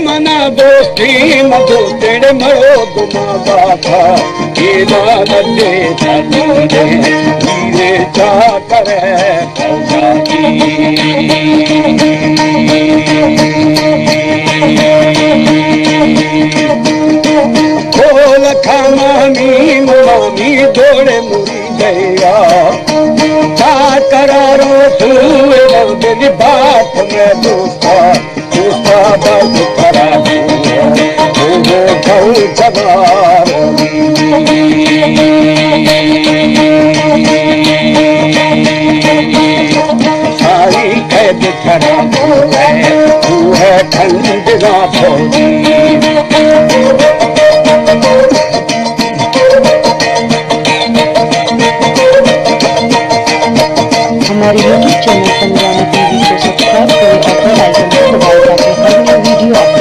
मना दोस्ती मधु तेरे मरो गुमा बाबा दे धीरे जा करे खोल खामी मामी दौड़े मुरी गया जा करारो तू मेरी बात में दोस्ता बस करा सारी कैद खड़ा तू है ठंड राफौजी हमारे यूट्यूब चैनल पंजाबी टीवी को सब्सक्राइब करें और बेल आइकन को दबाएं ताकि हर नई वीडियो आपको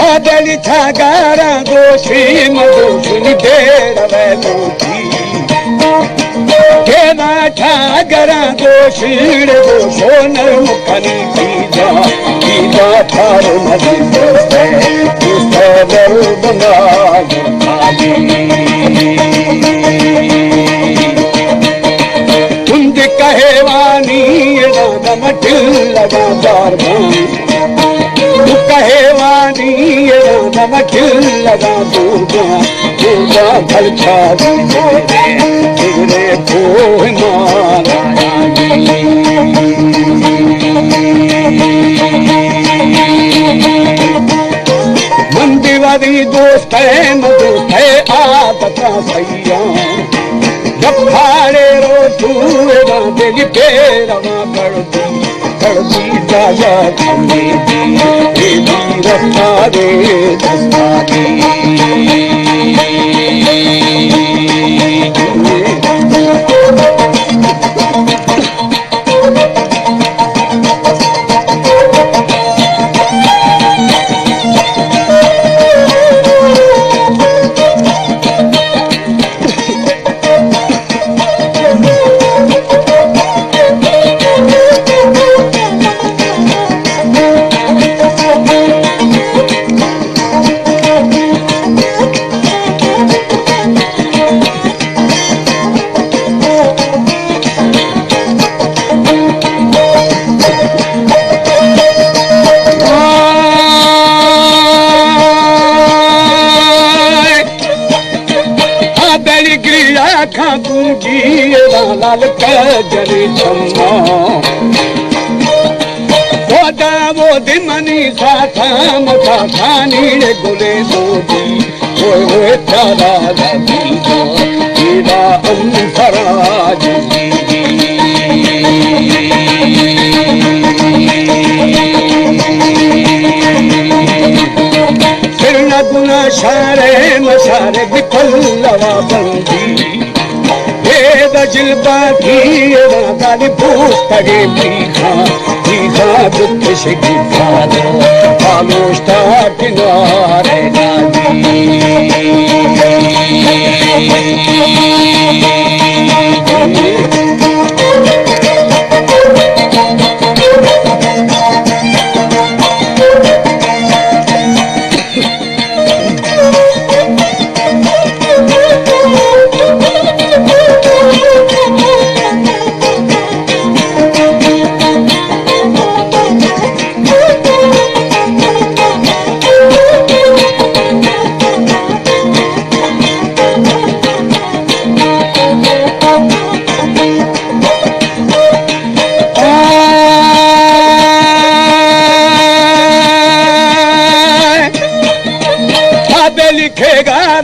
पहुंच गारा गोशी मधुसुनी देर केना ठागरा गोशी गो सोनर मुखनी पीजा थारो नदी बना कुंज कहेवानी मटिल लगा दार कहेवानी नमकिल लगा दूजा दूजा खर्चा तेरे को मंदीवादी दोस्त है दोस्त है आदता सैया जब भाड़े रो तू दिल पेरवा कर दी जाया रफ्तारे दस्तारे लाल कजरी छम्मा वो दिमनी साथा मथा खानी गुले दोदी ओए तारा लगी तेरा अंतराज फिर न गुना शारे मशारे बिपल्लवा बंदी जिलबा की गाली भूतगे भीखा दुख से खामोशता किनारे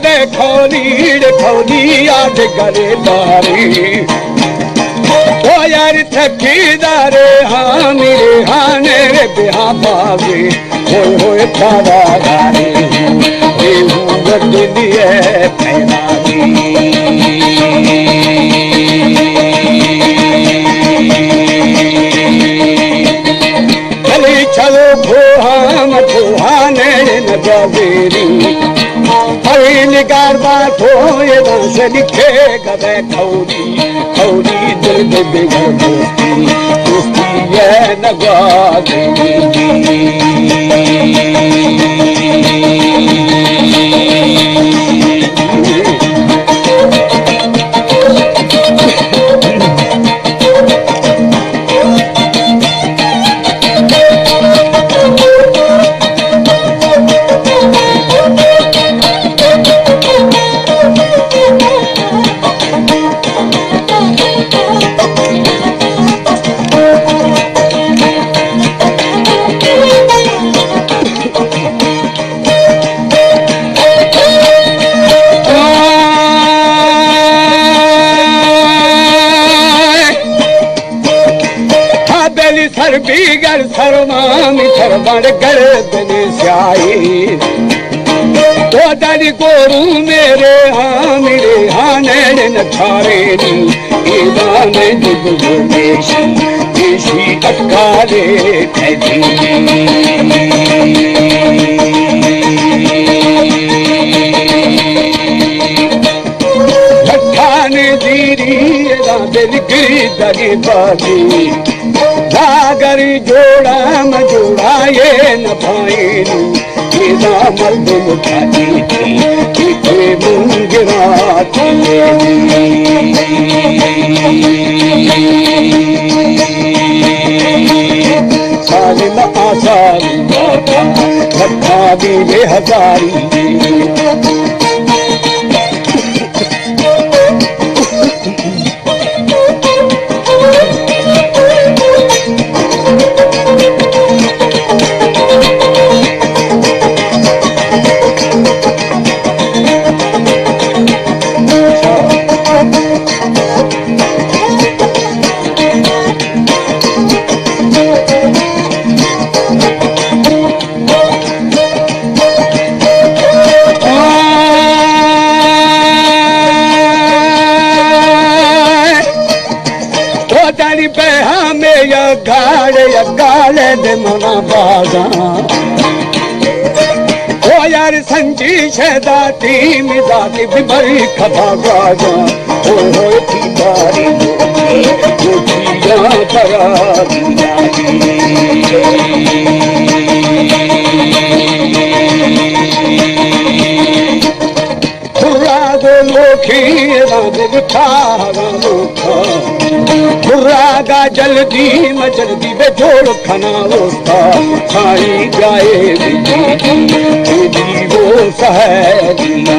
दे खौली आज करे बारी ओ यार थकीदारे हाँ मेरे हाने रे बिहा पावे होए पावा गारे दिलिए चली चलो भूहाने न जावेरी हरी निगार बात हो ये रंग लिखे गए खौरी दिल में बिगड़ दोस्ती है नगा सर बीगर सरमामी सरबड़ गर्दने स्याई तो दरी गोरू मेरे हाँ नैन छारे ईदाने जुगो देशी अटकारे खैदी लठाने दीरी दिल गिरी दरी बाजी सागर जोड़ा मजोड़ा ये न पाएनु ये मर्द मुठाई थी मुंगरा साल न आसारी रखा दी हजारी गाले दे मना बाजा ओ यार संजी शहदाती मिजाती भी बड़ी खफा गाजा हो थी बारी दुखिया करा खुरा दो लोखी राज खारा लोखा खुरागा जल्दी में जल्दी बे जोड़ खाना होता खाई जाए दीदी वो सहदिया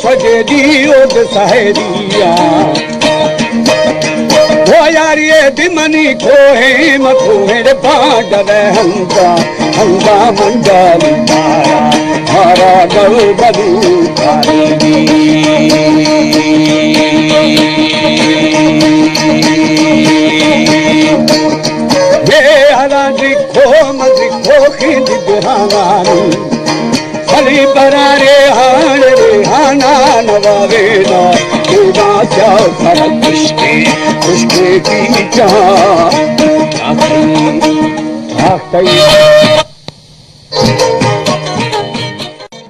सजेदी ओद सहेदिया वो यार ये दिमनी खोहे मखोहे रे बांड रे हंगा मंडल तारा हरा गल बलू तारी ये हरा दिखो मदिखो खिंद बिहानी फली बरारे हाना नवावेना खुदा क्या फरक खुशके की चाह